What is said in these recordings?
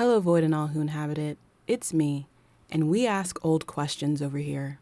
Hello, void and all who inhabit it. It's me, and we ask old questions over here.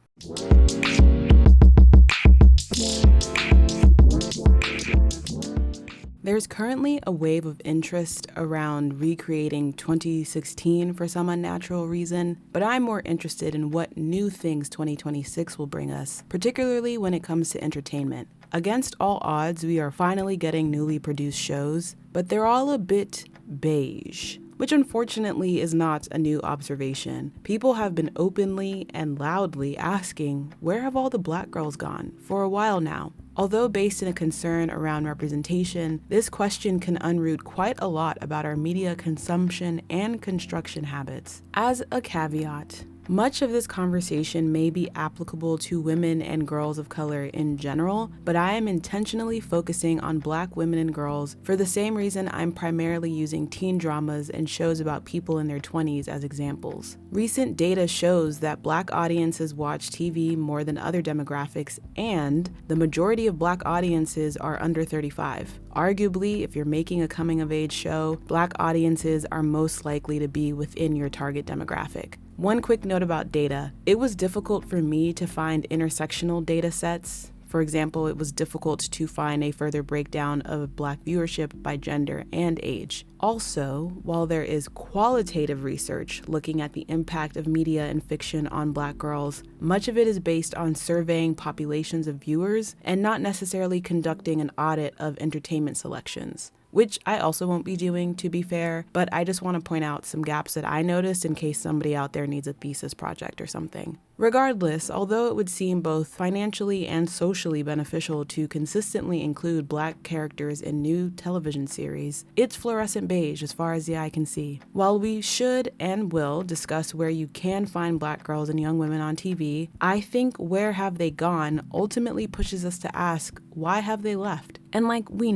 There's currently a wave of interest around recreating 2016 for some unnatural reason, but I'm more interested in what new things 2026 will bring us, particularly when it comes to entertainment. Against all odds, we are finally getting newly produced shows, but they're all a bit beige, which unfortunately is not a new observation. People have been openly and loudly asking, where have all the black girls gone, for a while now. Although based in a concern around representation, this question can unroot quite a lot about our media consumption and construction habits. As a caveat, much of this conversation may be applicable to women and girls of color in general, but I am intentionally focusing on Black women and girls for the same reason I'm primarily using teen dramas and shows about people in their 20s as examples. Recent data shows that Black audiences watch TV more than other demographics, and the majority of Black audiences are under 35. Arguably, if you're making a coming-of-age show, Black audiences are most likely to be within your target demographic. One quick note about data. It was difficult for me to find intersectional data sets. For example, it was difficult to find a further breakdown of Black viewership by gender and age. Also, while there is qualitative research looking at the impact of media and fiction on Black girls, much of it is based on surveying populations of viewers and not necessarily conducting an audit of entertainment selections, which I also won't be doing, to be fair, but I just want to point out some gaps that I noticed in case somebody out there needs a thesis project or something. Regardless, although it would seem both financially and socially beneficial to consistently include Black characters in new television series, it's fluorescent beige as far as the eye can see. While we should and will discuss where you can find Black girls and young women on TV, I think where have they gone ultimately pushes us to ask, why have they left? And we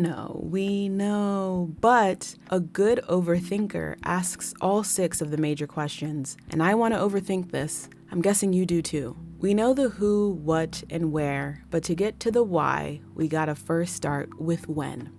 know, but a good overthinker asks all 6 of the major questions, and I want to overthink this. I'm guessing you do too. We know the who, what, and where, but to get to the why, we gotta first start with when.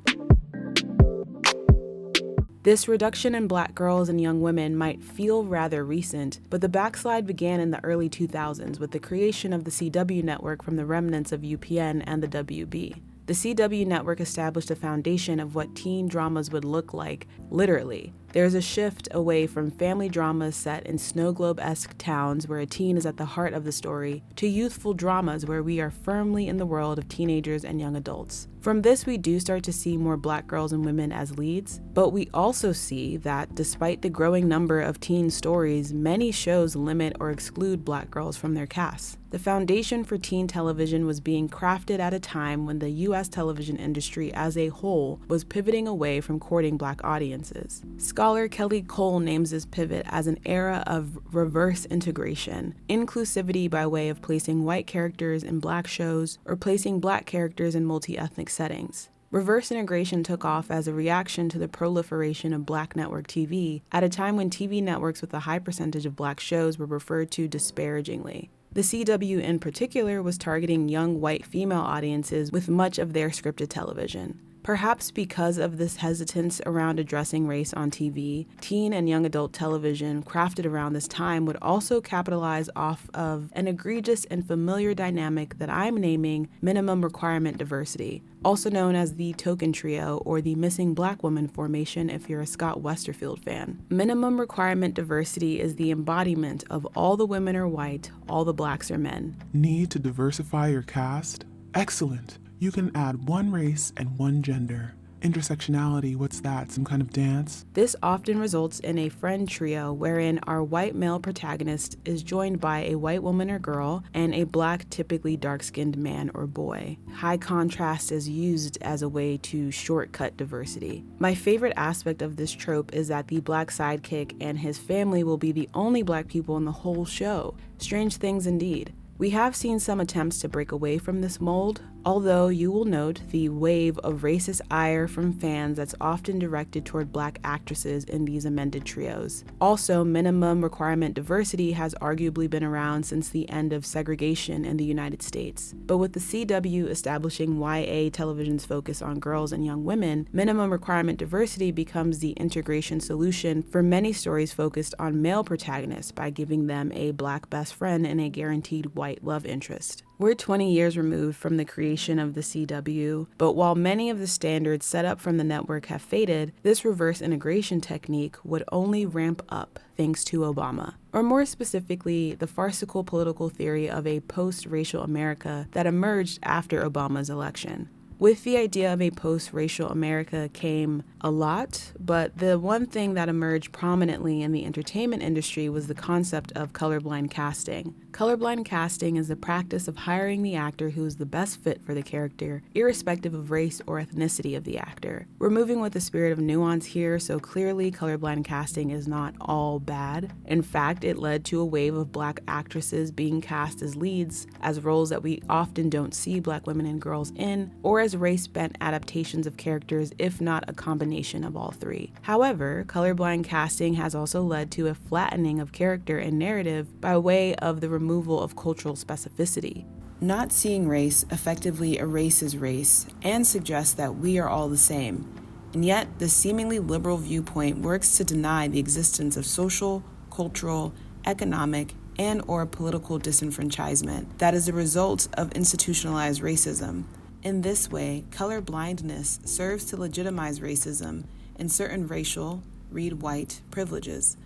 This reduction in Black girls and young women might feel rather recent, but the backslide began in the early 2000s with the creation of the CW network from the remnants of UPN and the WB. The CW network established a foundation of what teen dramas would look like, literally. There's a shift away from family dramas set in snow globe-esque towns where a teen is at the heart of the story, to youthful dramas where we are firmly in the world of teenagers and young adults. From this, we do start to see more Black girls and women as leads, but we also see that despite the growing number of teen stories, many shows limit or exclude Black girls from their casts. The foundation for teen television was being crafted at a time when the US television industry as a whole was pivoting away from courting Black audiences. Scholar Kelly Cole names this pivot as an era of reverse integration, inclusivity by way of placing white characters in Black shows or placing Black characters in multi-ethnic settings. Reverse integration took off as a reaction to the proliferation of Black network TV at a time when TV networks with a high percentage of Black shows were referred to disparagingly. The CW in particular was targeting young white female audiences with much of their scripted television. Perhaps because of this hesitance around addressing race on TV, teen and young adult television crafted around this time would also capitalize off of an egregious and familiar dynamic that I'm naming minimum requirement diversity, also known as the token trio or the missing Black woman formation if you're a Scott Westerfield fan. Minimum requirement diversity is the embodiment of all the women are white, all the Blacks are men. Need to diversify your cast? Excellent. You can add one race and one gender. Intersectionality, what's that? Some kind of dance? This often results in a friend trio wherein our white male protagonist is joined by a white woman or girl and a Black, typically dark-skinned man or boy. High contrast is used as a way to shortcut diversity. My favorite aspect of this trope is that the Black sidekick and his family will be the only Black people in the whole show. Strange things indeed. We have seen some attempts to break away from this mold. although you will note the wave of racist ire from fans that's often directed toward Black actresses in these amended trios. Also, minimum requirement diversity has arguably been around since the end of segregation in the United States. But with the CW establishing YA television's focus on girls and young women, minimum requirement diversity becomes the integration solution for many stories focused on male protagonists by giving them a Black best friend and a guaranteed white love interest. We're 20 years removed from the creation of the CW, but while many of the standards set up from the network have faded, this reverse integration technique would only ramp up thanks to Obama. Or more specifically, the farcical political theory of a post-racial America that emerged after Obama's election. With the idea of a post-racial America came a lot, but the one thing that emerged prominently in the entertainment industry was the concept of colorblind casting. Colorblind casting is the practice of hiring the actor who is the best fit for the character, irrespective of race or ethnicity of the actor. We're moving with the spirit of nuance here, so clearly colorblind casting is not all bad. In fact, it led to a wave of Black actresses being cast as leads, as roles that we often don't see Black women and girls in, or as race-bent adaptations of characters, if not a combination of all three. However, colorblind casting has also led to a flattening of character and narrative by way of the removal of cultural specificity. Not seeing race effectively erases race and suggests that we are all the same. And yet, this seemingly liberal viewpoint works to deny the existence of social, cultural, economic, and/or political disenfranchisement that is a result of institutionalized racism. In this way, color blindness serves to legitimize racism and certain racial, read white, privileges.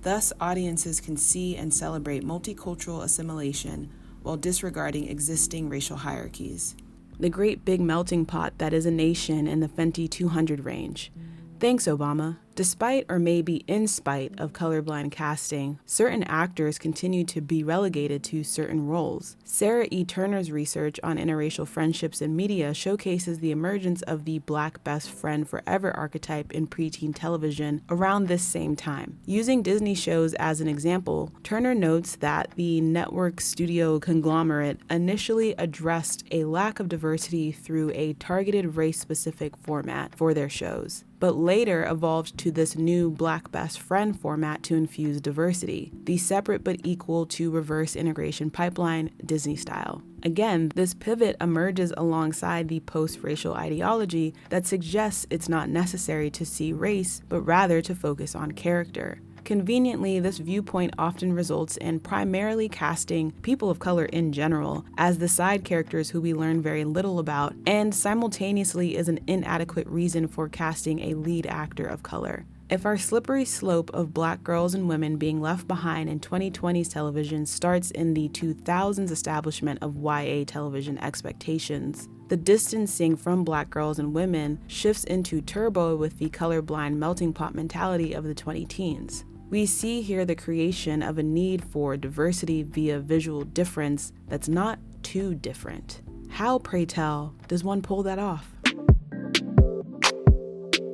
Thus, audiences can see and celebrate multicultural assimilation while disregarding existing racial hierarchies. The great big melting pot that is a nation in the Fenty 200 range. Thanks, Obama. Despite or maybe in spite of colorblind casting, certain actors continue to be relegated to certain roles. Sarah E. Turner's research on interracial friendships in media showcases the emergence of the Black best friend forever archetype in preteen television around this same time. Using Disney shows as an example, Turner notes that the network studio conglomerate initially addressed a lack of diversity through a targeted race-specific format for their shows, but later evolved to this new Black best friend format to infuse diversity, the separate but equal to reverse integration pipeline, Disney style. Again, this pivot emerges alongside the post-racial ideology that suggests it's not necessary to see race, but rather to focus on character. Conveniently, this viewpoint often results in primarily casting people of color in general as the side characters who we learn very little about, and simultaneously is an inadequate reason for casting a lead actor of color. If our slippery slope of Black girls and women being left behind in 2020's television starts in the 2000s establishment of YA television expectations, the distancing from Black girls and women shifts into turbo with the colorblind melting pot mentality of the 20-teens. We see here the creation of a need for diversity via visual difference that's not too different. How, pray tell, does one pull that off?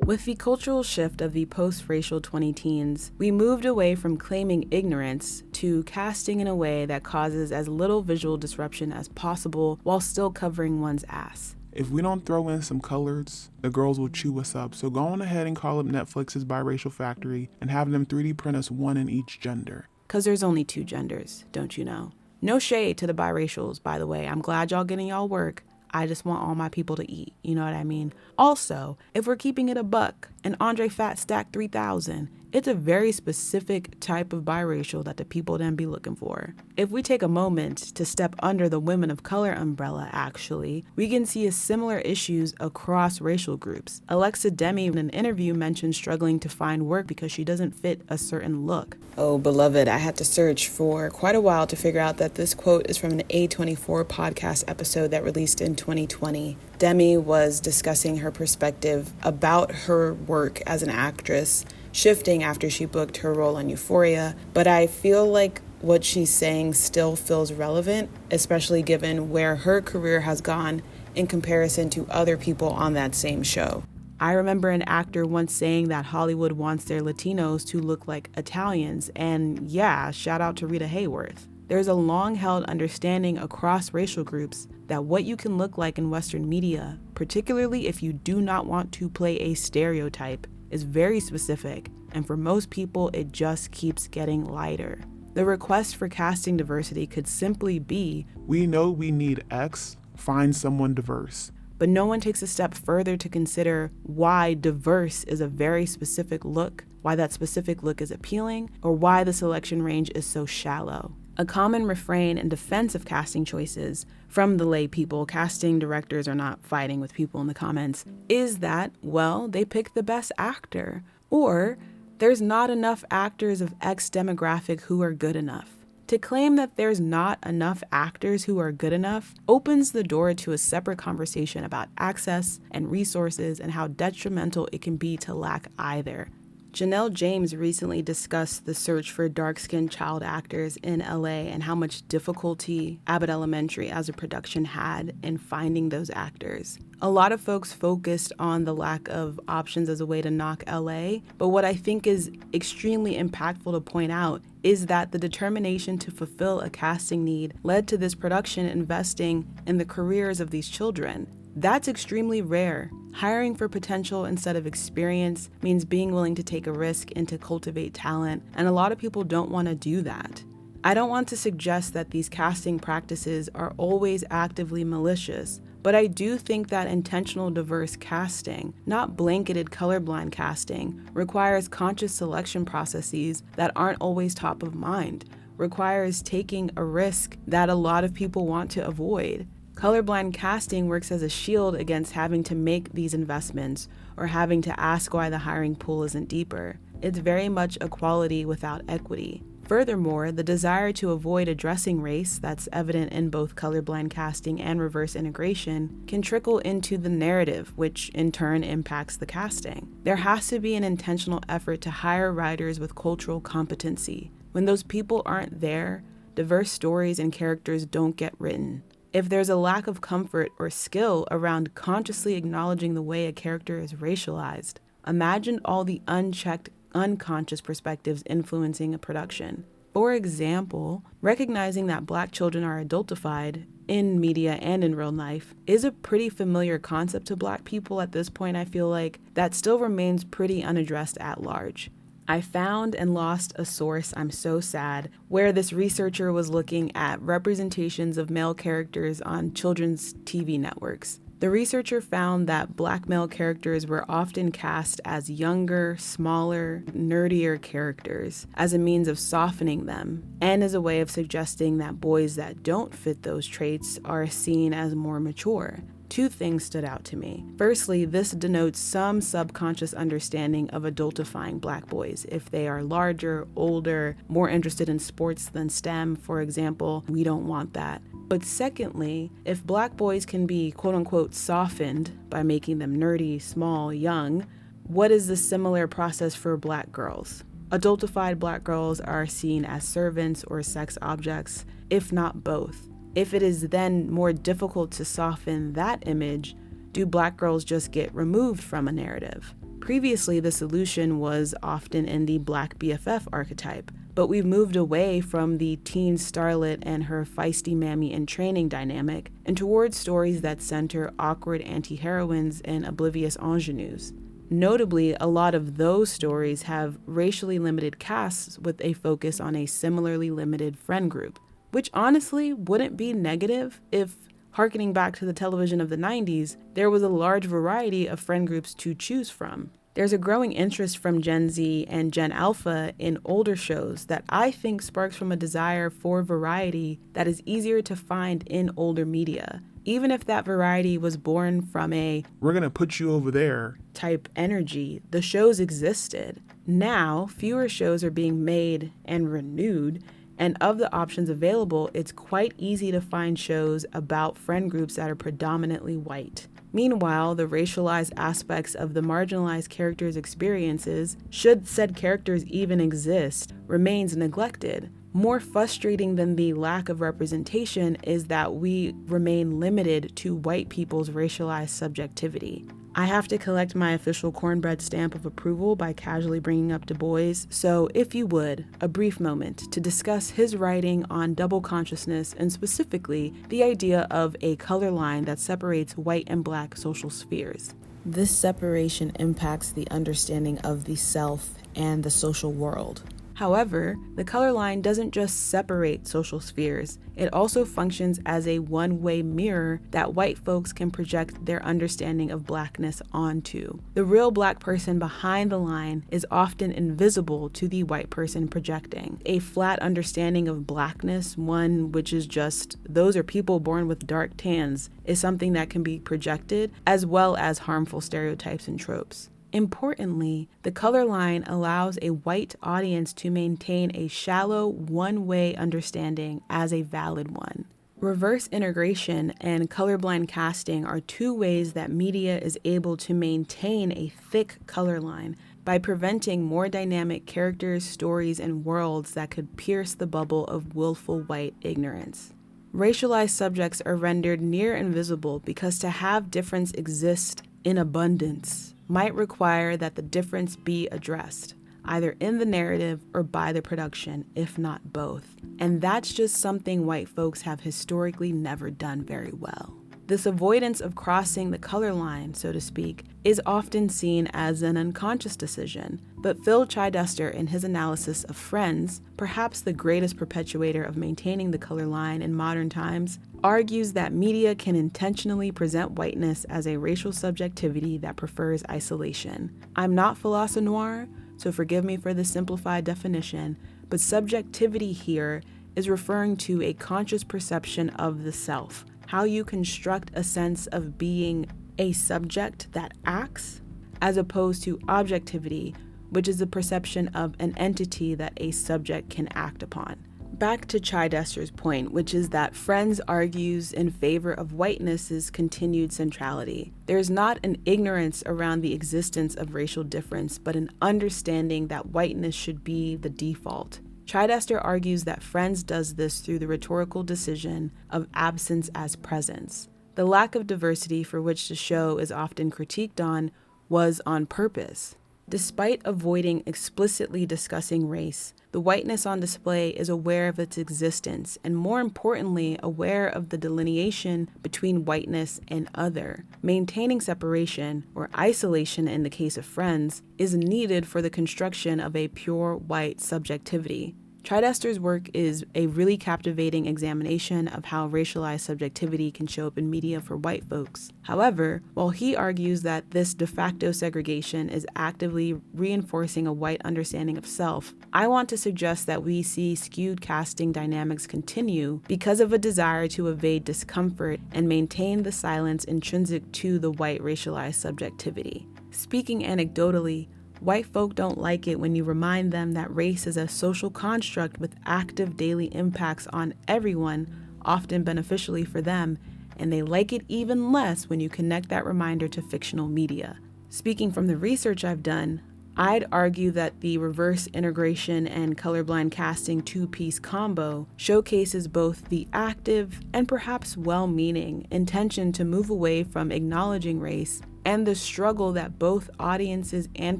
With the cultural shift of the post-racial 20-teens, we moved away from claiming ignorance to casting in a way that causes as little visual disruption as possible while still covering one's ass. If we don't throw in some colors, the girls will chew us up. So go on ahead and call up Netflix's biracial factory and have them 3D print us one in each gender. 'Cause there's only two genders, don't you know? No shade to the biracials, by the way. I'm glad y'all getting y'all work. I just want all my people to eat, you know what I mean? Also, if we're keeping it a buck, and Andre Fat Stack 3000, it's a very specific type of biracial that the people then be looking for. If we take a moment to step under the women of color umbrella, actually, we can see similar issues across racial groups. Alexa Demi in an interview mentioned struggling to find work because she doesn't fit a certain look. Oh, beloved, I had to search for quite a while to figure out that this quote is from an A24 podcast episode that released in 2020. Demi was discussing her perspective about her work as an actress, shifting after she booked her role on Euphoria, but I feel like what she's saying still feels relevant, especially given where her career has gone in comparison to other people on that same show. I remember an actor once saying that Hollywood wants their Latinos to look like Italians, and yeah, shout out to Rita Hayworth. There's a long-held understanding across racial groups that what you can look like in Western media, particularly if you do not want to play a stereotype, is very specific, and for most people, it just keeps getting lighter. The request for casting diversity could simply be, we know we need X, find someone diverse. But no one takes a step further to consider why diverse is a very specific look, why that specific look is appealing, or why the selection range is so shallow. A common refrain in defense of casting choices from the lay people, casting directors are not fighting with people in the comments, is that, well, they picked the best actor, or there's not enough actors of X demographic who are good enough. To claim that there's not enough actors who are good enough opens the door to a separate conversation about access and resources and how detrimental it can be to lack either. Janelle James recently discussed the search for dark-skinned child actors in LA and how much difficulty Abbott Elementary as a production had in finding those actors. A lot of folks focused on the lack of options as a way to knock LA, but what I think is extremely impactful to point out is that the determination to fulfill a casting need led to this production investing in the careers of these children. That's extremely rare. Hiring for potential instead of experience means being willing to take a risk and to cultivate talent, and a lot of people don't want to do that. I don't want to suggest that these casting practices are always actively malicious, but I do think that intentional diverse casting, not blanketed colorblind casting, requires conscious selection processes that aren't always top of mind, requires taking a risk that a lot of people want to avoid. Colorblind casting works as a shield against having to make these investments or having to ask why the hiring pool isn't deeper. It's very much equality without equity. Furthermore, the desire to avoid addressing race that's evident in both colorblind casting and reverse integration can trickle into the narrative, which in turn impacts the casting. There has to be an intentional effort to hire writers with cultural competency. When those people aren't there, diverse stories and characters don't get written. If there's a lack of comfort or skill around consciously acknowledging the way a character is racialized, imagine all the unchecked, unconscious perspectives influencing a production. For example, recognizing that Black children are adultified in media and in real life is a pretty familiar concept to Black people at this point. I feel like that still remains pretty unaddressed at large. I found and lost a source, I'm so sad, where this researcher was looking at representations of male characters on children's TV networks. The researcher found that Black male characters were often cast as younger, smaller, nerdier characters as a means of softening them and as a way of suggesting that boys that don't fit those traits are seen as more mature. Two things stood out to me. Firstly, this denotes some subconscious understanding of adultifying Black boys. If they are larger, older, more interested in sports than STEM, for example, we don't want that. But secondly, if Black boys can be quote-unquote softened by making them nerdy, small, young, what is the similar process for Black girls? Adultified Black girls are seen as servants or sex objects, if not both. If it is then more difficult to soften that image, do Black girls just get removed from a narrative? Previously, the solution was often in the Black BFF archetype, but we've moved away from the teen starlet and her feisty mammy in training dynamic and towards stories that center awkward anti-heroines and oblivious ingenues. Notably, a lot of those stories have racially limited casts with a focus on a similarly limited friend group, which honestly wouldn't be negative if, harkening back to the television of the 90s, there was a large variety of friend groups to choose from. There's a growing interest from Gen Z and Gen Alpha in older shows that I think sparks from a desire for variety that is easier to find in older media. Even if that variety was born from a "we're gonna put you over there" type energy, the shows existed. Now, fewer shows are being made and renewed, and of the options available, it's quite easy to find shows about friend groups that are predominantly white. Meanwhile, the racialized aspects of the marginalized characters' experiences, should said characters even exist, remains neglected. More frustrating than the lack of representation is that we remain limited to white people's racialized subjectivity. I have to collect my official cornbread stamp of approval by casually bringing up Du Bois, so if you would, a brief moment to discuss his writing on double consciousness and specifically the idea of a color line that separates white and black social spheres. This separation impacts the understanding of the self and the social world. However, the color line doesn't just separate social spheres, it also functions as a one-way mirror that white folks can project their understanding of blackness onto. The real black person behind the line is often invisible to the white person projecting. A flat understanding of blackness, one which is just, those are people born with dark tans, is something that can be projected, as well as harmful stereotypes and tropes. Importantly, the color line allows a white audience to maintain a shallow, one-way understanding as a valid one. Reverse integration and colorblind casting are two ways that media is able to maintain a thick color line by preventing more dynamic characters, stories, and worlds that could pierce the bubble of willful white ignorance. Racialized subjects are rendered near invisible because to have difference exist in abundance might require that the difference be addressed, either in the narrative or by the production, if not both. And that's just something white folks have historically never done very well. This avoidance of crossing the color line, so to speak, is often seen as an unconscious decision, but Phil Chidester, in his analysis of Friends, perhaps the greatest perpetuator of maintaining the color line in modern times, argues that media can intentionally present whiteness as a racial subjectivity that prefers isolation. I'm not philosophe noir, so forgive me for the simplified definition, but subjectivity here is referring to a conscious perception of the self, how you construct a sense of being a subject that acts, as opposed to objectivity, which is the perception of an entity that a subject can act upon. Back to Chidester's point, which is that Friends argues in favor of whiteness's continued centrality. There's not an ignorance around the existence of racial difference, but an understanding that whiteness should be the default. Chidester argues that Friends does this through the rhetorical decision of absence as presence. The lack of diversity for which the show is often critiqued on was on purpose. Despite avoiding explicitly discussing race, the whiteness on display is aware of its existence and, more importantly, aware of the delineation between whiteness and other. Maintaining separation, or isolation in the case of Friends, is needed for the construction of a pure white subjectivity. Chidester's work is a really captivating examination of how racialized subjectivity can show up in media for white folks. However, while he argues that this de facto segregation is actively reinforcing a white understanding of self, I want to suggest that we see skewed casting dynamics continue because of a desire to evade discomfort and maintain the silence intrinsic to the white racialized subjectivity. Speaking anecdotally, white folk don't like it when you remind them that race is a social construct with active daily impacts on everyone, often beneficially for them, and they like it even less when you connect that reminder to fictional media. Speaking from the research I've done, I'd argue that the reverse integration and colorblind casting two-piece combo showcases both the active and perhaps well-meaning intention to move away from acknowledging race and the struggle that both audiences and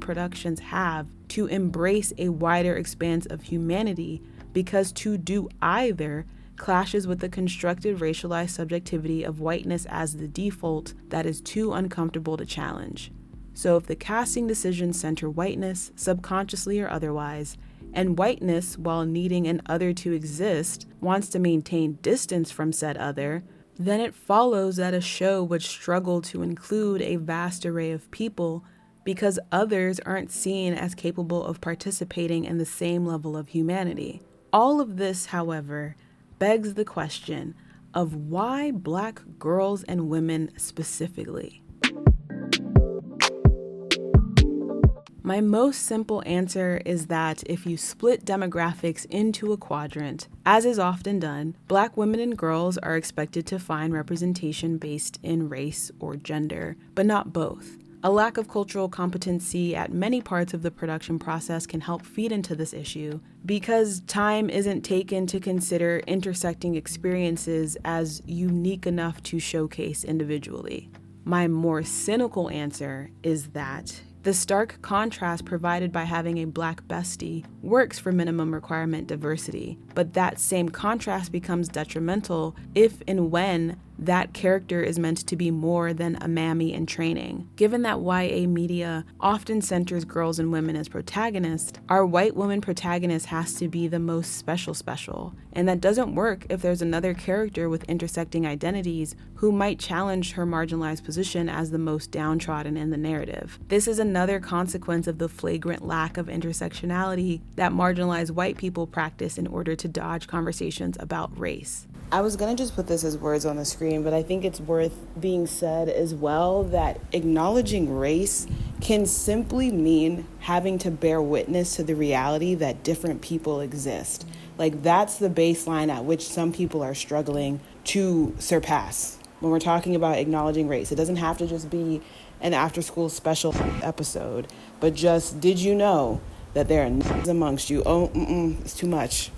productions have to embrace a wider expanse of humanity, because to do either clashes with the constructed racialized subjectivity of whiteness as the default that is too uncomfortable to challenge. So if the casting decisions center whiteness, subconsciously or otherwise, and whiteness, while needing an other to exist, wants to maintain distance from said other, then it follows that a show would struggle to include a vast array of people because others aren't seen as capable of participating in the same level of humanity. All of this, however, begs the question of why Black girls and women specifically? My most simple answer is that if you split demographics into a quadrant, as is often done, Black women and girls are expected to find representation based in race or gender, but not both. A lack of cultural competency at many parts of the production process can help feed into this issue because time isn't taken to consider intersecting experiences as unique enough to showcase individually. My more cynical answer is that the stark contrast provided by having a black bestie works for minimum requirement diversity, but that same contrast becomes detrimental if and when that character is meant to be more than a mammy in training. Given that YA media often centers girls and women as protagonists, our white woman protagonist has to be the most special, and that doesn't work if there's another character with intersecting identities who might challenge her marginalized position as the most downtrodden in the narrative. This is another consequence of the flagrant lack of intersectionality that marginalized white people practice in order to dodge conversations about race. I was going to just put this as words on the screen, but I think it's worth being said as well that acknowledging race can simply mean having to bear witness to the reality that different people exist. Like, that's the baseline at which some people are struggling to surpass when we're talking about acknowledging race. It doesn't have to just be an after-school special episode, but just, did you know that there are n***s amongst you? It's too much.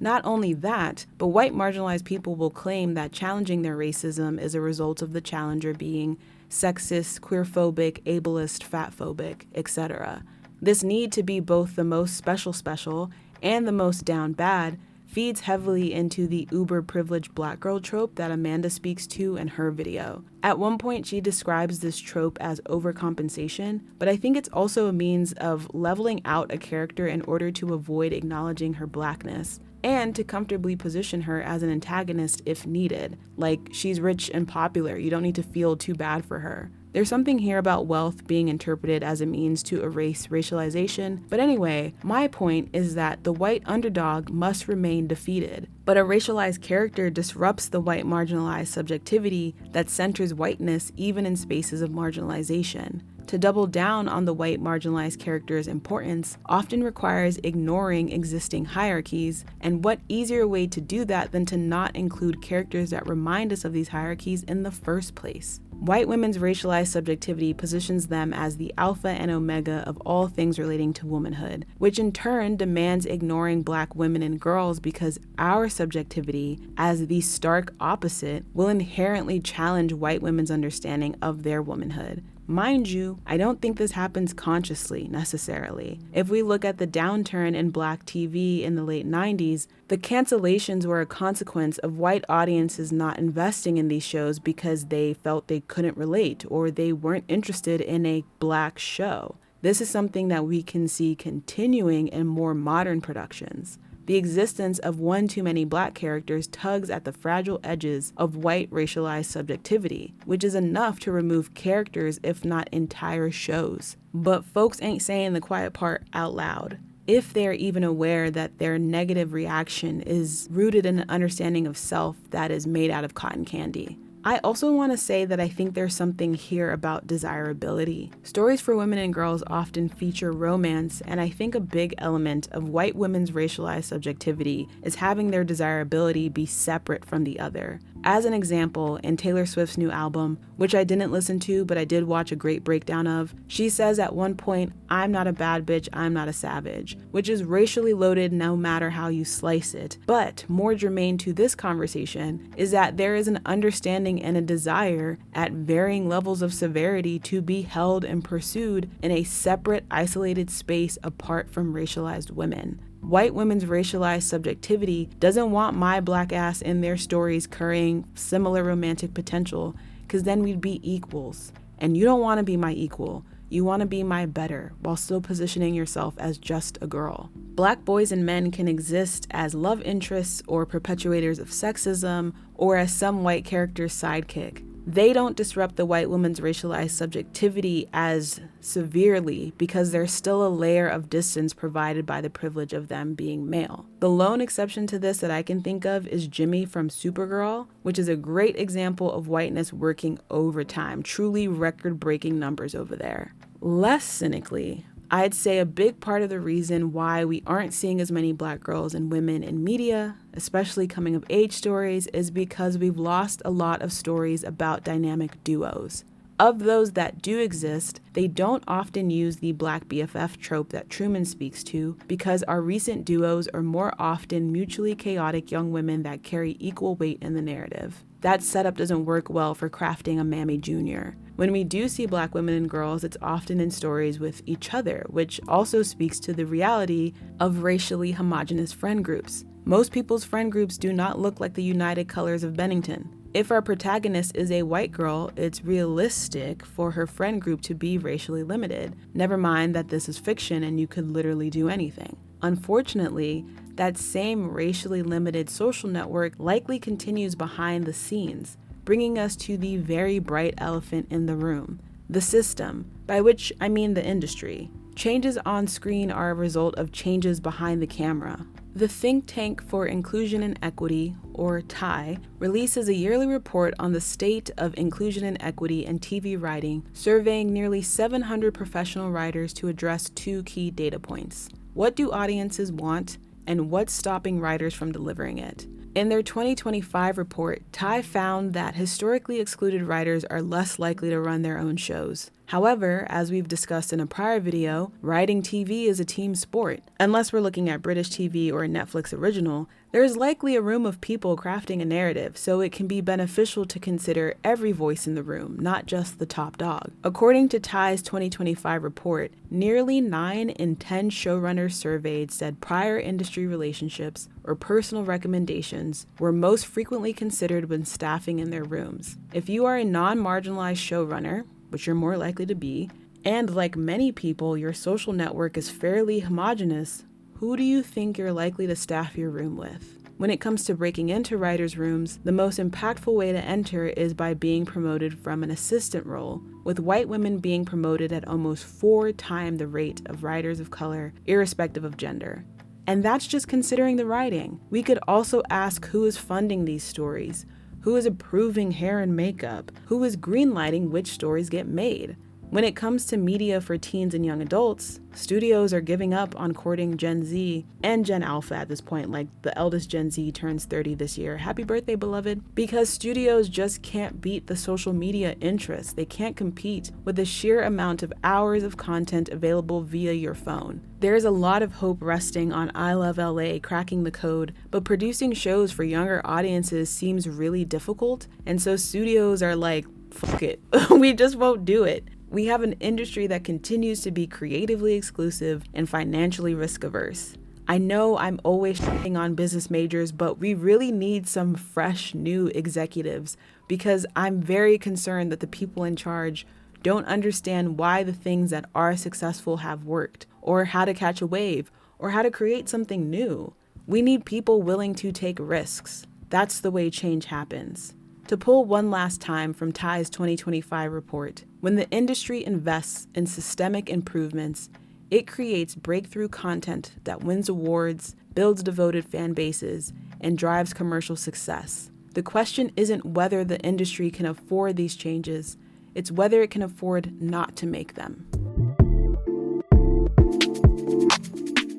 Not only that, but white marginalized people will claim that challenging their racism is a result of the challenger being sexist, queerphobic, ableist, fatphobic, etc. This need to be both the most special and the most down bad feeds heavily into the uber-privileged black girl trope that Amanda speaks to in her video. At one point, she describes this trope as overcompensation, but I think it's also a means of leveling out a character in order to avoid acknowledging her blackness, and to comfortably position her as an antagonist if needed. Like, she's rich and popular, you don't need to feel too bad for her. There's something here about wealth being interpreted as a means to erase racialization, but anyway, my point is that the white underdog must remain defeated. But a racialized character disrupts the white marginalized subjectivity that centers whiteness even in spaces of marginalization. To double down on the white marginalized character's importance often requires ignoring existing hierarchies, and what easier way to do that than to not include characters that remind us of these hierarchies in the first place? White women's racialized subjectivity positions them as the alpha and omega of all things relating to womanhood, which in turn demands ignoring black women and girls because our subjectivity, as the stark opposite, will inherently challenge white women's understanding of their womanhood. Mind you, I don't think this happens consciously, necessarily. If we look at the downturn in black TV in the late 90s, the cancellations were a consequence of white audiences not investing in these shows because they felt they couldn't relate or they weren't interested in a black show. This is something that we can see continuing in more modern productions. The existence of one too many black characters tugs at the fragile edges of white racialized subjectivity, which is enough to remove characters if not entire shows. But folks ain't saying the quiet part out loud, if they're even aware that their negative reaction is rooted in an understanding of self that is made out of cotton candy. I also want to say that I think there's something here about desirability. Stories for women and girls often feature romance, and I think a big element of white women's racialized subjectivity is having their desirability be separate from the other. As an example, in Taylor Swift's new album, which I didn't listen to but I did watch a great breakdown of, she says at one point, "I'm not a bad bitch, I'm not a savage," which is racially loaded no matter how you slice it. But more germane to this conversation is that there is an understanding and a desire at varying levels of severity to be held and pursued in a separate, isolated space apart from racialized women. White women's racialized subjectivity doesn't want my black ass in their stories currying similar romantic potential, because then we'd be equals. And you don't want to be my equal. You want to be my better, while still positioning yourself as just a girl. Black boys and men can exist as love interests or perpetuators of sexism, or as some white character's sidekick. They don't disrupt the white woman's racialized subjectivity as severely because there's still a layer of distance provided by the privilege of them being male. The lone exception to this that I can think of is Jimmy from Supergirl, which is a great example of whiteness working overtime, truly record-breaking numbers over there. Less cynically, I'd say a big part of the reason why we aren't seeing as many black girls and women in media, especially coming of age stories, is because we've lost a lot of stories about dynamic duos. Of those that do exist, they don't often use the black BFF trope that Truman speaks to because our recent duos are more often mutually chaotic young women that carry equal weight in the narrative. That setup doesn't work well for crafting a Mammy Jr. When we do see Black women and girls, it's often in stories with each other, which also speaks to the reality of racially homogenous friend groups. Most people's friend groups do not look like the United Colors of Bennington. If our protagonist is a white girl, it's realistic for her friend group to be racially limited. Never mind that this is fiction and you could literally do anything. Unfortunately, that same racially limited social network likely continues behind the scenes, bringing us to the very bright elephant in the room, the system, by which I mean the industry. Changes on screen are a result of changes behind the camera. The Think Tank for Inclusion and Equity, or TIE, releases a yearly report on the state of inclusion and equity in TV writing, surveying nearly 700 professional writers to address two key data points. What do audiences want, and what's stopping writers from delivering it? In their 2025 report, TIE found that historically excluded writers are less likely to run their own shows. However, as we've discussed in a prior video, writing TV is a team sport. Unless we're looking at British TV or a Netflix original, there is likely a room of people crafting a narrative, so it can be beneficial to consider every voice in the room, not just the top dog. According to TIE's 2025 report, nearly 9 in 10 showrunners surveyed said prior industry relationships or personal recommendations were most frequently considered when staffing in their rooms. If you are a non-marginalized showrunner, which you're more likely to be, and like many people, your social network is fairly homogenous, who do you think you're likely to staff your room with? When it comes to breaking into writers' rooms, the most impactful way to enter is by being promoted from an assistant role, with white women being promoted at almost 4 times the rate of writers of color, irrespective of gender. And that's just considering the writing. We could also ask who is funding these stories, who is approving hair and makeup, who is greenlighting which stories get made. When it comes to media for teens and young adults, studios are giving up on courting Gen Z and Gen Alpha at this point, like the eldest Gen Z turns 30 this year. Happy birthday, beloved. Because studios just can't beat the social media interest. They can't compete with the sheer amount of hours of content available via your phone. There's a lot of hope resting on I Love LA cracking the code, but producing shows for younger audiences seems really difficult, and so studios are like, fuck it, we just won't do it. We have an industry that continues to be creatively exclusive and financially risk-averse. I know I'm always shitting on business majors, but we really need some fresh, new executives because I'm very concerned that the people in charge don't understand why the things that are successful have worked, or how to catch a wave, or how to create something new. We need people willing to take risks. That's the way change happens. To pull one last time from TIE's 2025 report, when the industry invests in systemic improvements, it creates breakthrough content that wins awards, builds devoted fan bases, and drives commercial success. The question isn't whether the industry can afford these changes, it's whether it can afford not to make them.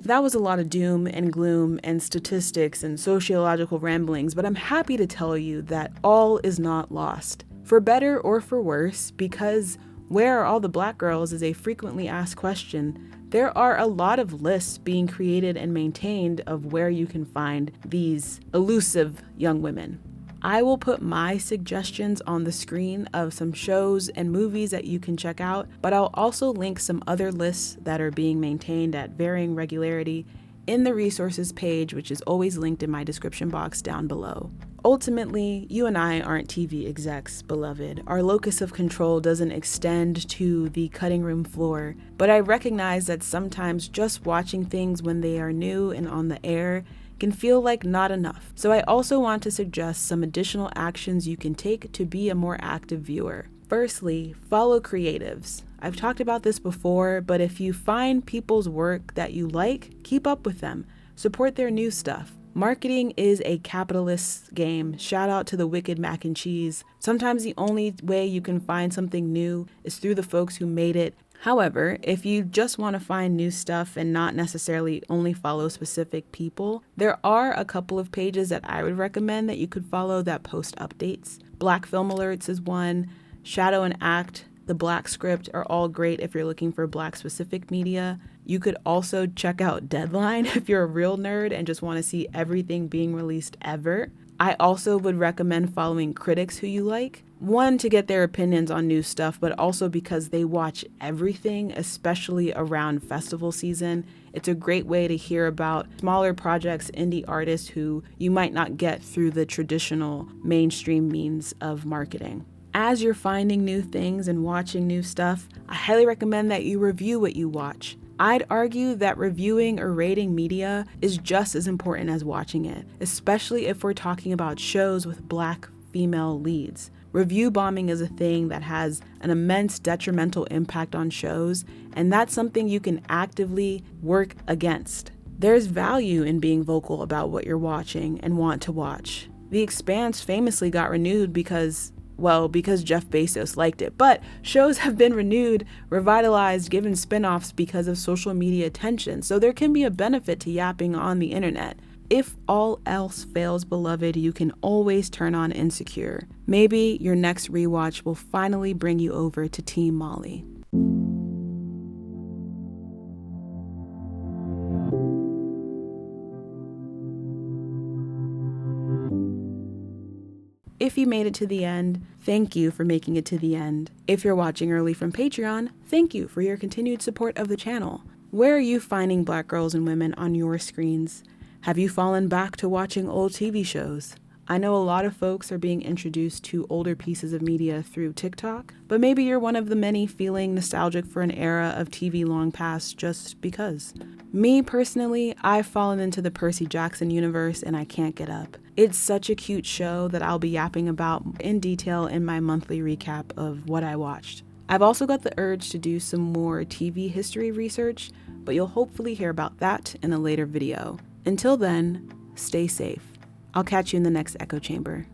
That was a lot of doom and gloom and statistics and sociological ramblings, but I'm happy to tell you that all is not lost. For better or for worse, because where are all the Black girls is a frequently asked question, there are a lot of lists being created and maintained of where you can find these elusive young women. I will put my suggestions on the screen of some shows and movies that you can check out, but I'll also link some other lists that are being maintained at varying regularity in the resources page, which is always linked in my description box down below. Ultimately, you and I aren't TV execs, beloved. Our locus of control doesn't extend to the cutting room floor, but I recognize that sometimes just watching things when they are new and on the air can feel like not enough. So I also want to suggest some additional actions you can take to be a more active viewer. Firstly, follow creatives. I've talked about this before, but if you find people's work that you like, keep up with them. Support their new stuff. Marketing is a capitalist game. Shout out to the wicked mac and cheese. Sometimes the only way you can find something new is through the folks who made it. However, if you just want to find new stuff and not necessarily only follow specific people, there are a couple of pages that I would recommend that you could follow that post updates. Black Film Alerts is one. Shadow and Act, The Black Script are all great if you're looking for Black specific media. You could also check out Deadline if you're a real nerd and just want to see everything being released ever. I also would recommend following critics who you like. One, to get their opinions on new stuff, but also because they watch everything, especially around festival season. It's a great way to hear about smaller projects, indie artists who you might not get through the traditional mainstream means of marketing. As you're finding new things and watching new stuff, I highly recommend that you review what you watch. I'd argue that reviewing or rating media is just as important as watching it, especially if we're talking about shows with Black female leads. Review bombing is a thing that has an immense detrimental impact on shows, and that's something you can actively work against. There's value in being vocal about what you're watching and want to watch. The Expanse famously got renewed because Jeff Bezos liked it, but shows have been renewed, revitalized, given spin-offs because of social media attention, so there can be a benefit to yapping on the internet. If all else fails, beloved, you can always turn on Insecure. Maybe your next rewatch will finally bring you over to Team Molly. If you made it to the end, thank you for making it to the end. If you're watching early from Patreon, thank you for your continued support of the channel. Where are you finding Black girls and women on your screens? Have you fallen back to watching old TV shows? I know a lot of folks are being introduced to older pieces of media through TikTok, but maybe you're one of the many feeling nostalgic for an era of TV long past just because. Me personally, I've fallen into the Percy Jackson universe and I can't get up. It's such a cute show that I'll be yapping about in detail in my monthly recap of what I watched. I've also got the urge to do some more TV history research, but you'll hopefully hear about that in a later video. Until then, stay safe. I'll catch you in the next echo chamber.